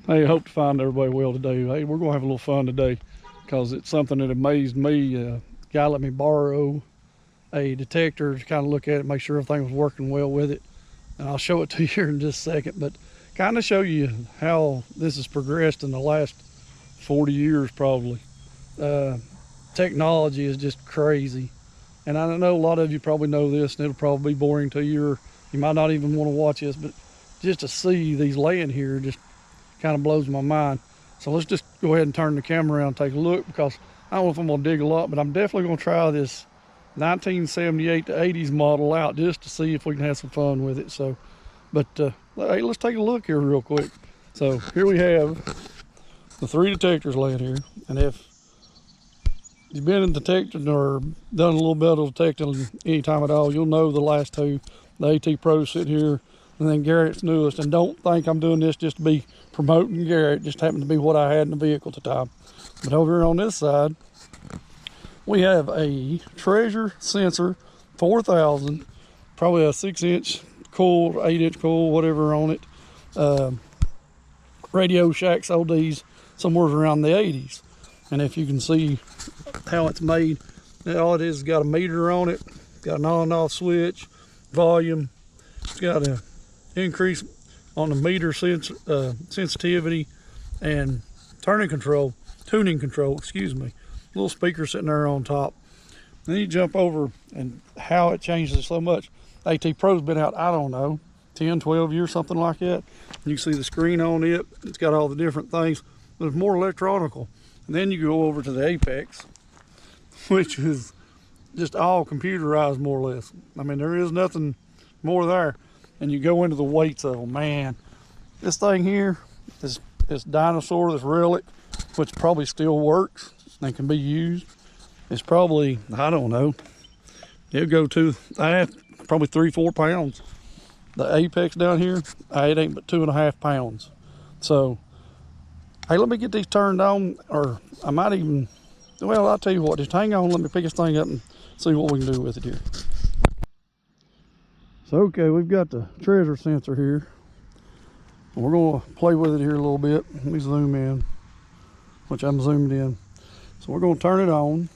Hey, hope to find everybody well today. Hey, we're gonna have a little fun today because it's something that amazed me. Guy let me borrow a detector to kind of look at it, make sure everything was working well with it. And I'll show it to you here in just a second, but kind of show you how this has progressed in the last 40 years probably. Technology is just crazy. And I know a lot of you probably know this and it'll probably be boring to you, or you might not even want to watch this, but just to see these laying here just kind of blows my mind. So let's just go ahead and turn the camera around and take a look, because I don't know if I'm gonna dig a lot, but I'm definitely gonna try this 1978 to 80s model out just to see if we can have some fun with it. So, but hey, let's take a look here real quick. So here we have the 3 detectors laying here, and if you've been in detecting or done a little bit of detecting any time at all, you'll know the last 2, the AT Pro sitting here, and then Garrett's newest. And don't think I'm doing this just to be promoting Garrett, just happened to be what I had in the vehicle at the time. But over here on this side, we have a Treasure Sensor 4000, probably a 6-inch coil, 8-inch coil, whatever on it. Radio Shack's ODs somewhere around the 80s. And if you can see how it's made, all it is got a meter on it, got an on and off switch, volume, it's got an increase on the meter sensitivity, and tuning control, excuse me. Little speaker sitting there on top. Then you jump over and how it changes it so much. AT Pro's been out, I don't know, 10, 12 years, something like that. You can see the screen on it. It's got all the different things. There's more electronical. And then you go over to the Apex, which is just all computerized more or less. I mean, there is nothing more there. And you go into the weights of them. Man, this thing here, this dinosaur, this relic, which probably still works and can be used, it's probably, I don't know, it'll go to, probably 3-4 pounds. The Apex down here, it ain't but 2.5 pounds. So, hey, let me get these turned on, or I might even, well, I'll tell you what, just hang on, let me pick this thing up and see what we can do with it here. So, okay, we've got the treasure sensor here. We're gonna play with it here a little bit. Let me zoom in, which I'm zoomed in. So we're gonna turn it on.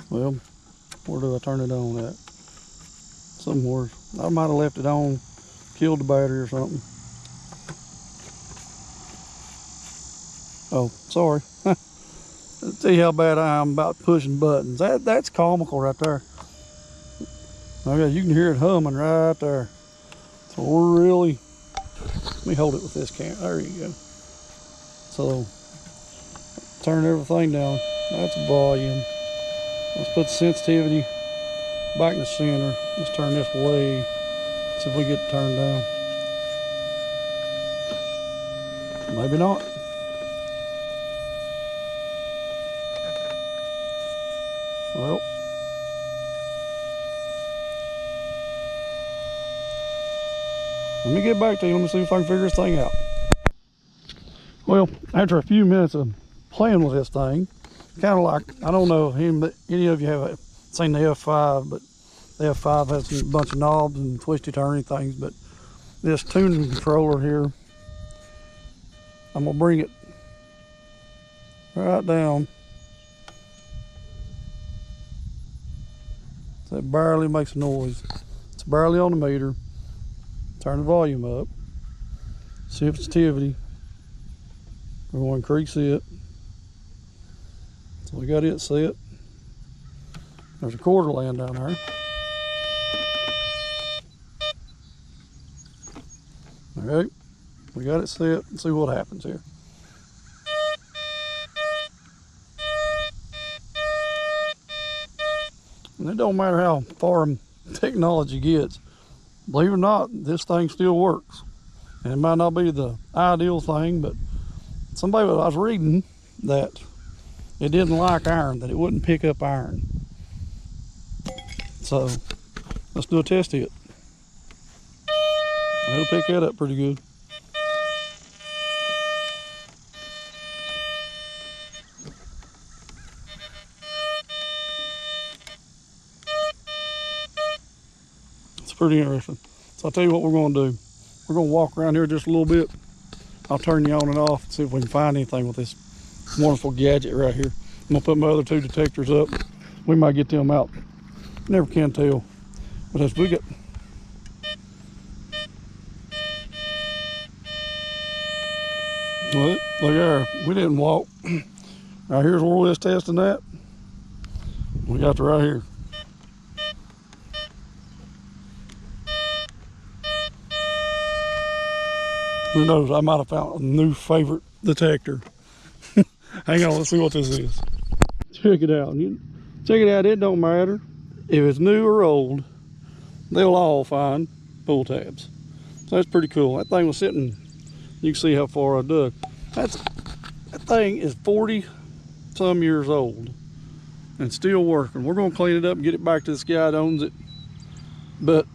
Well, where do I turn it on at? Somewhere. I might have left it on, killed the battery or something. Oh, sorry. See how bad I am about pushing buttons. That's comical right there. Okay, you can hear it humming right there. So we're really, let me hold it with this camera. There you go. So turn everything down. That's volume. Let's put the sensitivity back in the center. Let's turn this way. See if we get it turned down. Maybe not. Well, let me get back to you. Let me see if I can figure this thing out. Well, after a few minutes of playing with this thing, kind of like, I don't know if any of you have seen the F5, but the F5 has a bunch of knobs and twisty turny things, but this tuning controller here, I'm gonna bring it right down. So it barely makes a noise. It's barely on the meter. Turn the volume up. Sensitivity. We're going to increase it. So we got it set. There's a quarter laying down there. Alright, we got it set. Let's see what happens here. And it don't matter how far technology gets. Believe it or not, this thing still works. And it might not be the ideal thing, but I was reading that it didn't like iron, that it wouldn't pick up iron. So let's do a test hit. It'll pick that up pretty good. It's pretty interesting. So I'll tell you what we're going to do. we're gonna walk around here just a little bit. I'll turn you on and off and see if we can find anything with this wonderful gadget right here. I'm gonna put my other 2 detectors up. We might get them out. Never can tell. But as we get, look there, we didn't walk. Right here's where we're testing that. We got to right here. Who knows, I might have found a new favorite detector. Hang on, let's see what this is. Check it out. Check it out, it don't matter if it's new or old, they'll all find pull tabs. So that's pretty cool. That thing was sitting, you can see how far I dug. That thing is 40 some years old and still working. We're gonna clean it up and get it back to this guy that owns it. But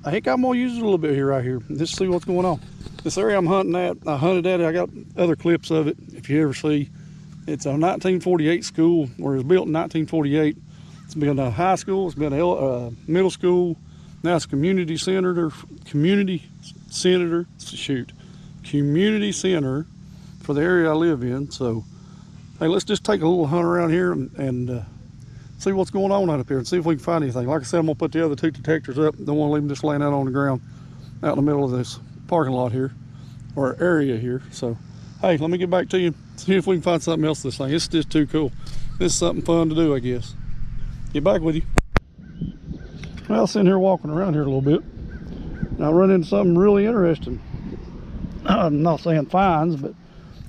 I think I'm gonna use it a little bit here, right here, just see what's going on. This area I'm hunting at, I hunted at it, I got other clips of it, if you ever see. It's a 1948 school, where it was built in 1948. It's been a high school, it's been a middle school, now it's community center for the area I live in. So, hey, let's just take a little hunt around here and see what's going on out up here and see if we can find anything. Like I said, I'm gonna put the other 2 detectors up. Don't want to leave them just laying out on the ground out in the middle of this parking lot here, or area here. So, hey, let me get back to you, see if we can find something else this thing. It's just too cool. This is something fun to do, I guess. Get back with you. Well, sitting here walking around here a little bit, and I run into something really interesting. I'm not saying finds, but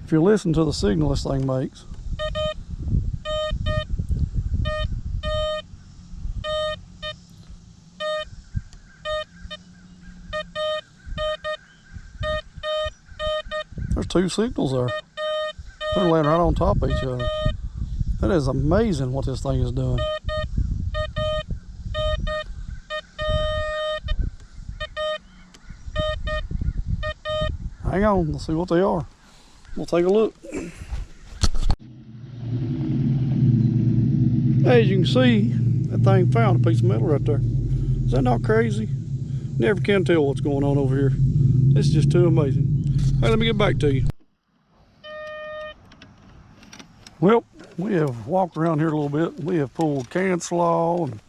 if you listen to the signal this thing makes, there's 2 signals there. They're laying right on top of each other. That is amazing what this thing is doing. Hang on, let's see what they are. We'll take a look. As you can see, that thing found a piece of metal right there. Is that not crazy? Never can tell what's going on over here. It's just too amazing. Hey, let me get back to you. Well, we have walked around here a little bit. We have pulled cancel all and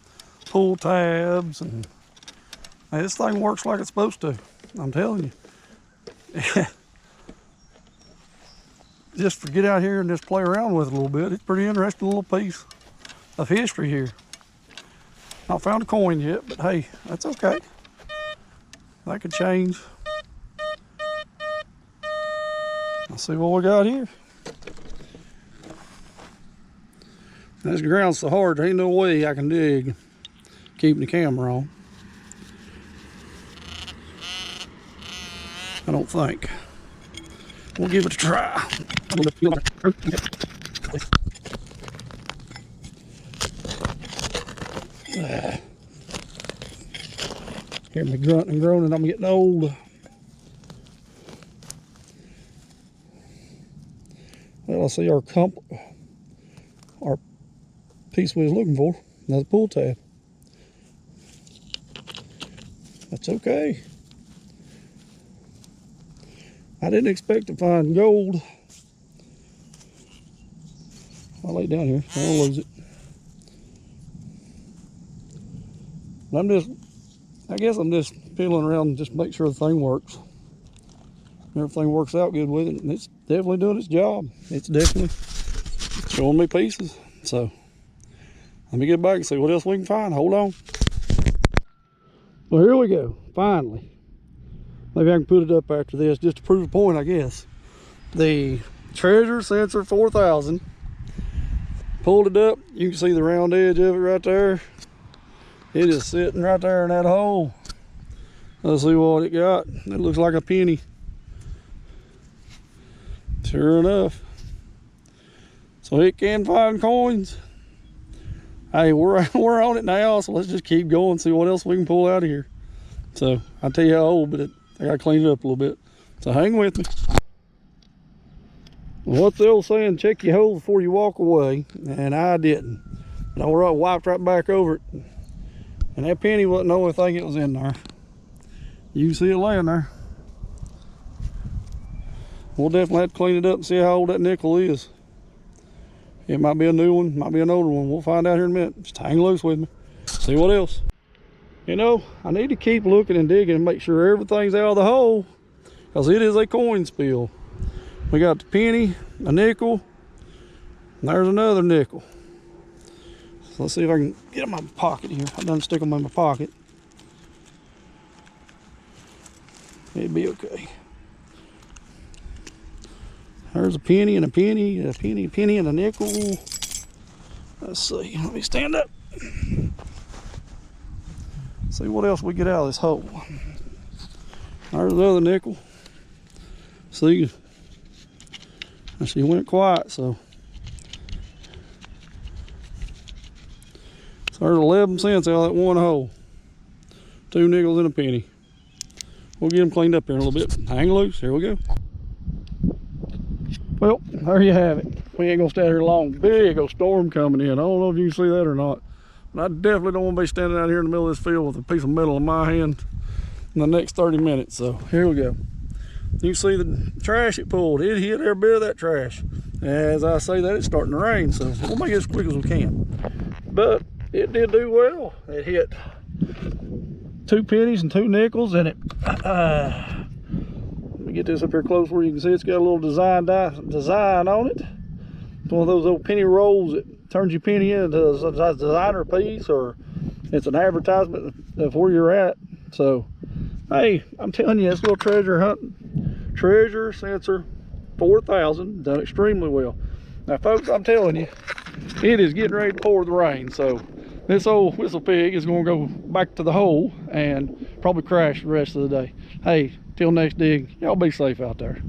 pull tabs, and hey, this thing works like it's supposed to. I'm telling you. Just get out here and just play around with it a little bit. It's a pretty interesting little piece of history here. Not found a coin yet, but hey, that's okay. That could change. Let's see what we got here. This ground's so hard, there ain't no way I can dig keeping the camera on. I don't think. We'll give it a try. Hear me grunting and groaning, I'm getting old. Well, I see our piece we was looking for, another pull tab. That's okay. I didn't expect to find gold. I'll lay it down here, I don't lose it. I guess I'm just feeling around and just make sure the thing works. Everything works out good with it, and it's definitely doing its job. It's definitely showing me pieces. So let me get back and see what else we can find. Hold on. Well, here we go, finally. Maybe I can put it up after this just to prove a point, I guess. The Treasure Sensor 4000. Pulled it up, you can see the round edge of it right there. It is sitting right there in that hole. Let's see what it got. It looks like a penny. Sure enough. So it can find coins. Hey, we're on it now, so let's just keep going, see what else we can pull out of here. So I'll tell you how old, but I gotta clean it up a little bit. So hang with me. What's the old saying? Check your holes before you walk away, and I didn't. And I wiped right back over it, and that penny wasn't the only thing that was in there. You can see it laying there. We'll definitely have to clean it up and see how old that nickel is. It might be a new one, might be an older one. We'll find out here in a minute. Just hang loose with me. See what else. You know, I need to keep looking and digging and make sure everything's out of the hole, because it is a coin spill. We got the penny, a nickel, and there's another nickel. So let's see if I can get them in my pocket here. I done stick them in my pocket. It'd be okay. There's a penny and a penny, a penny, penny and a nickel. Let's see, let me stand up. See what else we get out of this hole. There's the other nickel. See, she went quiet, so there's 11 cents out of that one hole. 2 nickels and a penny. We'll get them cleaned up here in a little bit. Hang loose, here we go. Well, there you have it. We ain't gonna stay out here long. Big old storm coming in. I don't know if you can see that or not, but I definitely don't want to be standing out here in the middle of this field with a piece of metal in my hand in the next 30 minutes. So here we go. You can see the trash it pulled. It hit every bit of that trash. As I say that, it's starting to rain, so we'll make it as quick as we can. But it did do well. It hit 2 pennies and 2 nickels, and it let me get this up here close where you can see it's got a little design on it. It's one of those old penny rolls that turns your penny into a designer piece, or it's an advertisement of where you're at. So hey, I'm telling you, this little treasure sensor 4000 done extremely well. Now folks, I'm telling you, it is getting ready to pour the rain, so this old whistle pig is going to go back to the hole and probably crash the rest of the day. Hey, till next dig, y'all be safe out there.